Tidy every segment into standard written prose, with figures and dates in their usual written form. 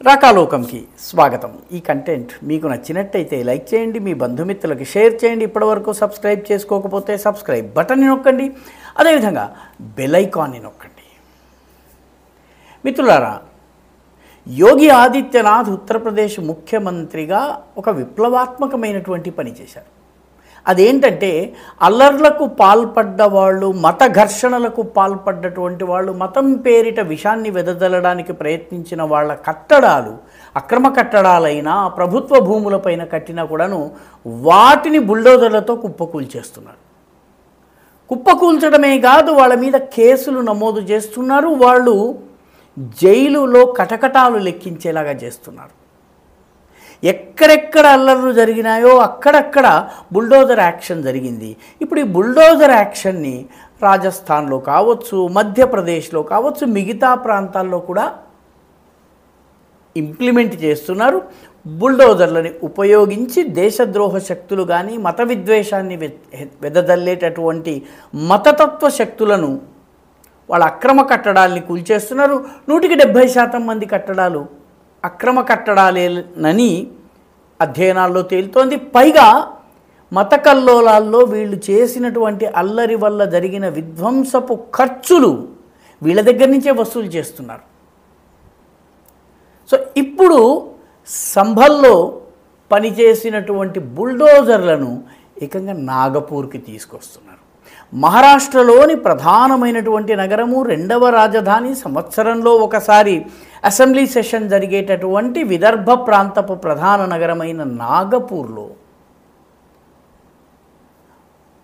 రాకాలోకంకి స్వాగతం. ఈ కంటెంట్ మీకు నచ్చినట్టయితే లైక్ చేయండి, మీ బంధుమిత్రులకి షేర్ చేయండి. ఇప్పటివరకు సబ్స్క్రైబ్ చేసుకోకపోతే సబ్స్క్రైబ్ బటన్ని నొక్కండి, అదేవిధంగా బెల్ ఐకాన్ని నొక్కండి. మిత్రులారా, యోగి ఆదిత్యనాథ్ ఉత్తరప్రదేశ్ ముఖ్యమంత్రిగా ఒక విప్లవాత్మకమైనటువంటి పని చేశారు. అదేంటంటే, అల్లర్లకు పాల్పడ్డ వాళ్ళు, మత ఘర్షణలకు పాల్పడ్డటువంటి వాళ్ళు, మతం పేరిట విషాన్ని వెదజల్లడానికి ప్రయత్నించిన వాళ్ళ కట్టడాలు, అక్రమ కట్టడాలైనా ప్రభుత్వ భూములపైన కట్టినా కూడాను వాటిని బుల్డోజర్లతో కుప్పకూల్చేస్తున్నారు. కుప్పకూల్చడమే కాదు, వాళ్ళ మీద కేసులు నమోదు చేస్తున్నారు. వాళ్ళు జైలులో కటకటాలు లెక్కించేలాగా చేస్తున్నారు. ఎక్కడెక్కడ అల్లర్లు జరిగినాయో అక్కడక్కడ బుల్డోజర్ యాక్షన్ జరిగింది. ఇప్పుడు ఈ బుల్డోజర్ యాక్షన్ని రాజస్థాన్లో కావచ్చు, మధ్యప్రదేశ్లో కావచ్చు, మిగతా ప్రాంతాల్లో కూడా ఇంప్లిమెంట్ చేస్తున్నారు. బుల్డోజర్లని ఉపయోగించి దేశద్రోహ శక్తులు కానీ, మత విద్వేషాన్ని వెదజల్లేటటువంటి మతతత్వ శక్తులను, వాళ్ళ అక్రమ కట్టడాల్ని కూల్చేస్తున్నారు. 170% మంది కట్టడాలు అక్రమ కట్టడాలేనని అధ్యయనాల్లో తేలుతోంది. పైగా మత కల్లోలాల్లో వీళ్ళు చేసినటువంటి అల్లరి వల్ల జరిగిన విధ్వంసపు ఖర్చులు వీళ్ళ దగ్గర నుంచే వసూలు చేస్తున్నారు. సో ఇప్పుడు సంభల్లో పనిచేసినటువంటి బుల్డోజర్లను ఏకంగా నాగపూర్కి తీసుకొస్తున్నారు. మహారాష్ట్రలోని ప్రధానమైనటువంటి నగరము, రెండవ రాజధాని, సంవత్సరంలో ఒకసారి అసెంబ్లీ సెషన్ జరిగేటటువంటి విదర్భ ప్రాంతపు ప్రధాన నగరమైన నాగపూర్లో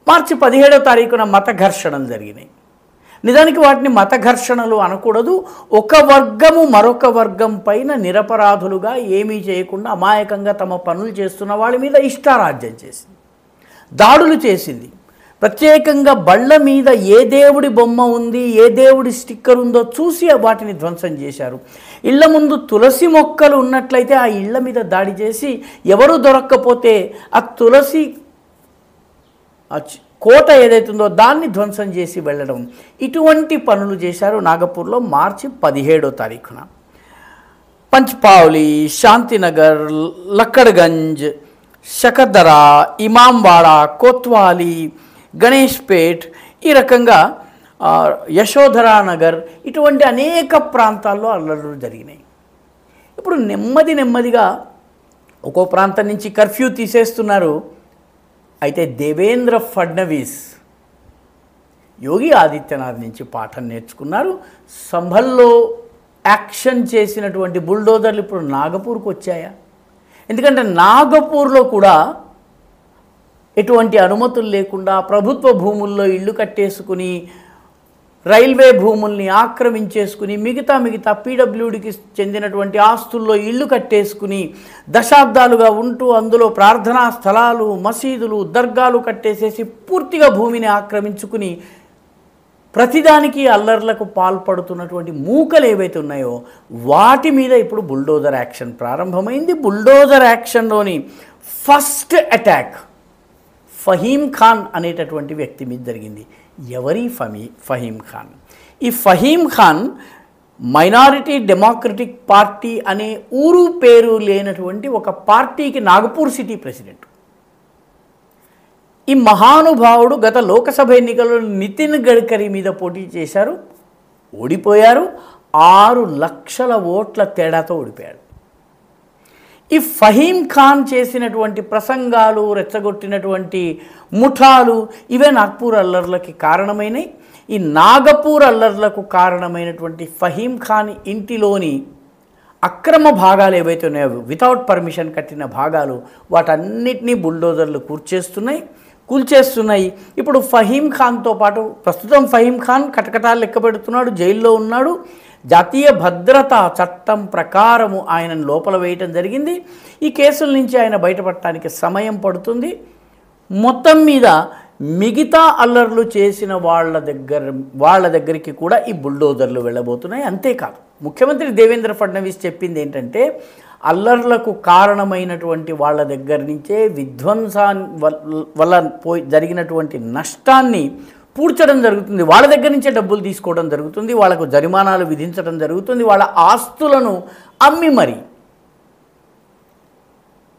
మార్చి 17వ తారీఖున మత ఘర్షణలు జరిగినాయి. నిజానికి వాటిని మత ఘర్షణలు అనకూడదు. ఒక వర్గము మరొక వర్గం పైన నిరపరాధులుగా ఏమీ చేయకుండా అమాయకంగా తమ పనులు చేస్తున్న వాళ్ళ మీద ఇష్టారాజ్యం చేసింది, దాడులు చేసింది. ప్రత్యేకంగా బళ్ళ మీద ఏ దేవుడి బొమ్మ ఉంది, ఏ దేవుడి స్టిక్కర్ ఉందో చూసి వాటిని ధ్వంసం చేశారు. ఇళ్ల ముందు తులసి మొక్కలు ఉన్నట్లయితే ఆ ఇళ్ల మీద దాడి చేసి ఎవరు దొరక్కపోతే ఆ తులసి కోట ఏదైతుందో దాన్ని ధ్వంసం చేసి వెళ్ళడం, ఇటువంటి పనులు చేశారు నాగపూర్లో మార్చి 17వ తారీఖున. పంచ్పావ్లి, శాంతినగర్, లక్కడ్గంజ్, షకదరా, ఇమాంవాడా, కోత్వాలి, గణేష్పేట్, ఈ రకంగా యశోధరా నగర్, ఇటువంటి అనేక ప్రాంతాల్లో అల్లర్లు జరిగినాయి. ఇప్పుడు నెమ్మదిగా ఒక్కో ప్రాంతం నుంచి కర్ఫ్యూ తీసేస్తున్నారు. అయితే దేవేంద్ర ఫడ్నవీస్ యోగి ఆదిత్యనాథ్ నుంచి పాఠం నేర్చుకున్నారు. సంభల్లో యాక్షన్ చేసినటువంటి బుల్డోజర్లు ఇప్పుడు నాగపూర్కి వచ్చాయా? ఎందుకంటే నాగపూర్లో కూడా ఎటువంటి అనుమతులు లేకుండా ప్రభుత్వ భూముల్లో ఇళ్ళు కట్టేసుకుని, రైల్వే భూముల్ని ఆక్రమించేసుకుని, మిగతా పీడబ్ల్యూడికి చెందినటువంటి ఆస్తుల్లో ఇళ్ళు కట్టేసుకుని దశాబ్దాలుగా ఉంటూ అందులో ప్రార్థనా స్థలాలు, మసీదులు, దర్గాలు కట్టేసేసి పూర్తిగా భూమిని ఆక్రమించుకుని ప్రతిదానికి అల్లర్లకు పాల్పడుతున్నటువంటి మూకలు ఏవైతే ఉన్నాయో వాటి మీద ఇప్పుడు బుల్డోజర్ యాక్షన్ ప్రారంభమైంది. బుల్డోజర్ యాక్షన్లోని ఫస్ట్ అటాక్ ఫహీం ఖాన్ అనేటటువంటి వ్యక్తి మీద జరిగింది. ఎవరి ఫహీం ఖాన్? ఈ Faheem Khan minority democratic party అనే ఊరు పేరు లేనటువంటి ఒక పార్టీకి నాగపూర్ సిటీ ప్రెసిడెంట్. ఈ మహానుభావుడు గత లోకసభ ఎన్నికల్లో నితిన్ గడ్కరీ మీద పోటీ చేశారు, ఓడిపోయారు. 6 లక్షల ఓట్ల తేడాతో ఓడిపోయాడు. ఈ ఫహీం ఖాన్ చేసినటువంటి ప్రసంగాలు, రెచ్చగొట్టినటువంటి ముఠాలు, ఇవే నాగ్పూర్ అల్లర్లకి కారణమైనవి. ఈ నాగపూర్ అల్లర్లకు కారణమైనటువంటి ఫహీం ఖాన్ ఇంటిలోని అక్రమ భాగాలు ఏవైతే ఉన్నాయో, వితౌట్ పర్మిషన్ కట్టిన భాగాలు, వాటన్నిటినీ బుల్డోజర్లు కూల్చేస్తున్నాయి. ఇప్పుడు ఫహీం ఖాన్తో పాటు ప్రస్తుతం ఫహీం ఖాన్ కటకటాలు లెక్క పెడుతున్నాడు, జైల్లో ఉన్నాడు. జాతీయ భద్రతా చట్టం ప్రకారము ఆయనను లోపల వేయటం జరిగింది. ఈ కేసుల నుంచి ఆయన బయటపడటానికి సమయం పడుతుంది. మొత్తం మీద మిగతా అల్లర్లు చేసిన వాళ్ళ దగ్గరికి కూడా ఈ బుల్డోజర్లు వెళ్ళబోతున్నాయి. అంతేకాదు, ముఖ్యమంత్రి దేవేంద్ర ఫడ్నవీస్ చెప్పింది ఏంటంటే, అల్లర్లకు కారణమైనటువంటి వాళ్ళ దగ్గర నుంచే విధ్వంసాన్ని వల్ల జరిగినటువంటి నష్టాన్ని పూడ్చడం జరుగుతుంది, వాళ్ళ దగ్గర నుంచే డబ్బులు తీసుకోవడం జరుగుతుంది, వాళ్ళకు జరిమానాలు విధించడం జరుగుతుంది, వాళ్ళ ఆస్తులను అమ్మి మరి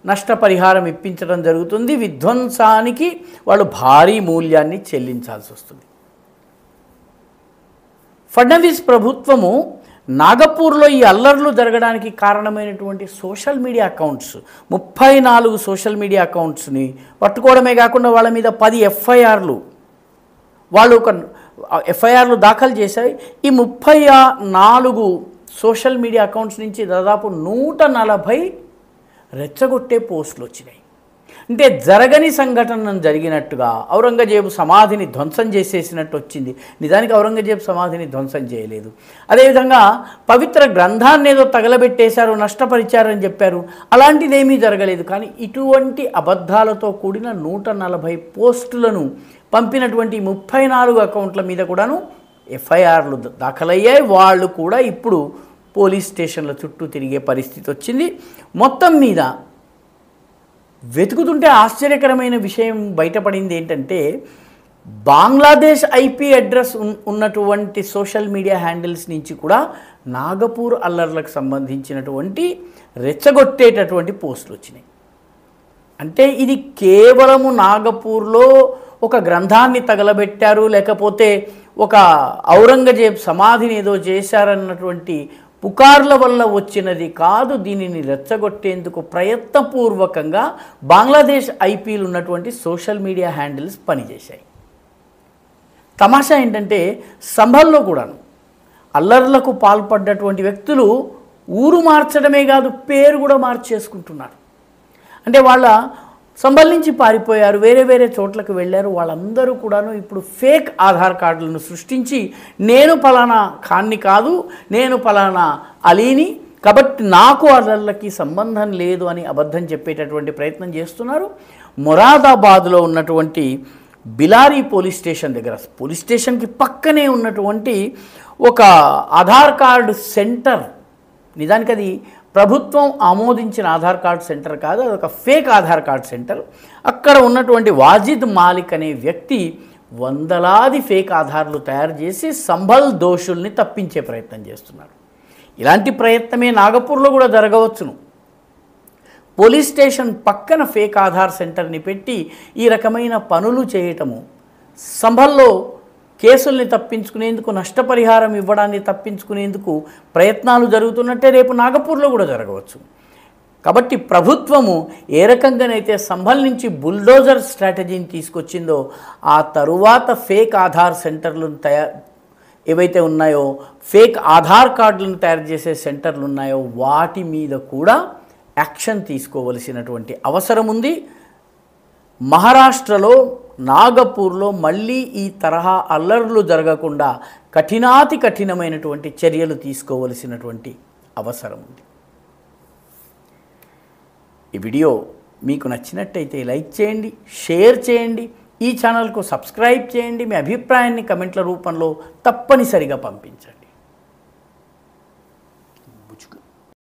నష్టపరిహారం ఇప్పించడం జరుగుతుంది. విధ్వంసానికి వాళ్ళు భారీ మూల్యాన్ని చెల్లించాల్సి వస్తుంది. ఫడ్నవీస్ ప్రభుత్వము నాగపూర్లో ఈ అల్లర్లు జరగడానికి కారణమైనటువంటి social media accounts 34 social media అకౌంట్స్ని పట్టుకోవడమే కాకుండా వాళ్ళ మీద 10 ఎఫ్ఐఆర్లు వాళ్ళు ఎఫ్ఐఆర్లు దాఖలు చేశాయి. ఈ 34 సోషల్ మీడియా అకౌంట్స్ నుంచి దాదాపు 140 రెచ్చగొట్టే పోస్టులు వచ్చినాయి. అంటే జరగని సంఘటన జరిగినట్టుగా ఔరంగజేబు సమాధిని ధ్వంసం చేసేసినట్టు వచ్చింది. నిజానికి ఔరంగజేబు సమాధిని ధ్వంసం చేయలేదు. అదేవిధంగా పవిత్ర గ్రంథాన్ని ఏదో తగలబెట్టేశారు, నష్టపరిచారని చెప్పారు. అలాంటిదేమీ జరగలేదు. కానీ ఇటువంటి అబద్ధాలతో కూడిన 140 పోస్టులను పంపినటువంటి 34 అకౌంట్ల మీద కూడాను ఎఫ్ఐఆర్లు దాఖలయ్యాయి. వాళ్ళు కూడా ఇప్పుడు పోలీస్ స్టేషన్ల చుట్టూ తిరిగే పరిస్థితి వచ్చింది. మొత్తం మీద వెతుకుతుంటే ఆశ్చర్యకరమైన విషయం బయటపడింది. ఏంటంటే బంగ్లాదేశ్ ఐపీ అడ్రస్ ఉన్నటువంటి సోషల్ మీడియా హ్యాండిల్స్ నుంచి కూడా నాగపూర్ అల్లర్లకు సంబంధించినటువంటి రెచ్చగొట్టేటటువంటి పోస్టులు వచ్చినాయి. అంటే ఇది కేవలము నాగపూర్లో ఒక గ్రంథాన్ని తగలబెట్టారు, లేకపోతే ఒక ఔరంగజేబ్ సమాధిని ఏదో చేశారన్నటువంటి పుకార్ల వల్ల వచ్చినది కాదు. దీనిని రెచ్చగొట్టేందుకు ప్రయత్నపూర్వకంగా బంగ్లాదేశ్ ఐపీలు ఉన్నటువంటి సోషల్ మీడియా హ్యాండిల్స్ పనిచేశాయి. తమాషా ఏంటంటే సంభల్లో కూడాను అల్లర్లకు పాల్పడ్డటువంటి వ్యక్తులు ఊరు మార్చడమే కాదు, పేరు కూడా మార్చేసుకుంటున్నారు. అంటే వాళ్ళ సంభల్ నుంచి పారిపోయారు, వేరే వేరే చోట్లకు వెళ్ళారు. వాళ్ళందరూ కూడాను ఇప్పుడు ఫేక్ ఆధార్ కార్డులను సృష్టించి నేను ఫలానా ఖాన్ని కాదు, నేను ఫలానా అలీని, కాబట్టి నాకు అల్లర్లకి సంబంధం లేదు అని అబద్ధం చెప్పేటటువంటి ప్రయత్నం చేస్తున్నారు. మొరాదాబాద్లో ఉన్నటువంటి బిలారీ పోలీస్ స్టేషన్ దగ్గర, పోలీస్ స్టేషన్కి పక్కనే ఉన్నటువంటి ఒక ఆధార్ కార్డు సెంటర్, నిజానికి అది ప్రభుత్వం ఆమోదించిన ఆధార్ కార్డ్ సెంటర్ కాదు, అదొక ఫేక్ ఆధార్ కార్డ్ సెంటర్. అక్కడ ఉన్నటువంటి వాజిద్ మాలిక్ అనే వ్యక్తి వందలాది ఫేక్ ఆధార్లు తయారు చేసి సంభల్ దోషుల్ని తప్పించే ప్రయత్నం చేస్తున్నారు. ఇలాంటి ప్రయత్నమే నాగపూర్లో కూడా జరగవచ్చును. పోలీస్ స్టేషన్ పక్కన ఫేక్ ఆధార్ సెంటర్ని పెట్టి ఈ రకమైన పనులు చేయటము, సంభల్లో కేసుల్ని తప్పించుకునేందుకు, నష్టపరిహారం ఇవ్వడాన్ని తప్పించుకునేందుకు ప్రయత్నాలు జరుగుతున్నట్టే రేపు నాగపూర్లో కూడా జరగవచ్చు. కాబట్టి ప్రభుత్వము ఏ రకంగానైతే సంభల్ నుంచి బుల్డోజర్ స్ట్రాటజీని తీసుకొచ్చిందో, ఆ తరువాత ఫేక్ ఆధార్ సెంటర్లను ఏవైతే ఉన్నాయో, ఫేక్ ఆధార్ కార్డులను తయారు చేసే సెంటర్లు ఉన్నాయో, వాటి మీద కూడా యాక్షన్ తీసుకోవలసినటువంటి అవసరం ఉంది. మహారాష్ట్రలో నాగపూర్లో మళ్ళీ ఈ తరహా అల్లర్లు జరగకుండా కఠినాతి కఠినమైనటువంటి చర్యలు తీసుకోవలసినటువంటి అవసరం ఉంది. ఈ వీడియో మీకు నచ్చినట్టయితే లైక్ చేయండి, షేర్ చేయండి, ఈ ఛానల్కు సబ్స్క్రైబ్ చేయండి. మీ అభిప్రాయాన్ని కమెంట్ల రూపంలో తప్పనిసరిగా పంపించండి.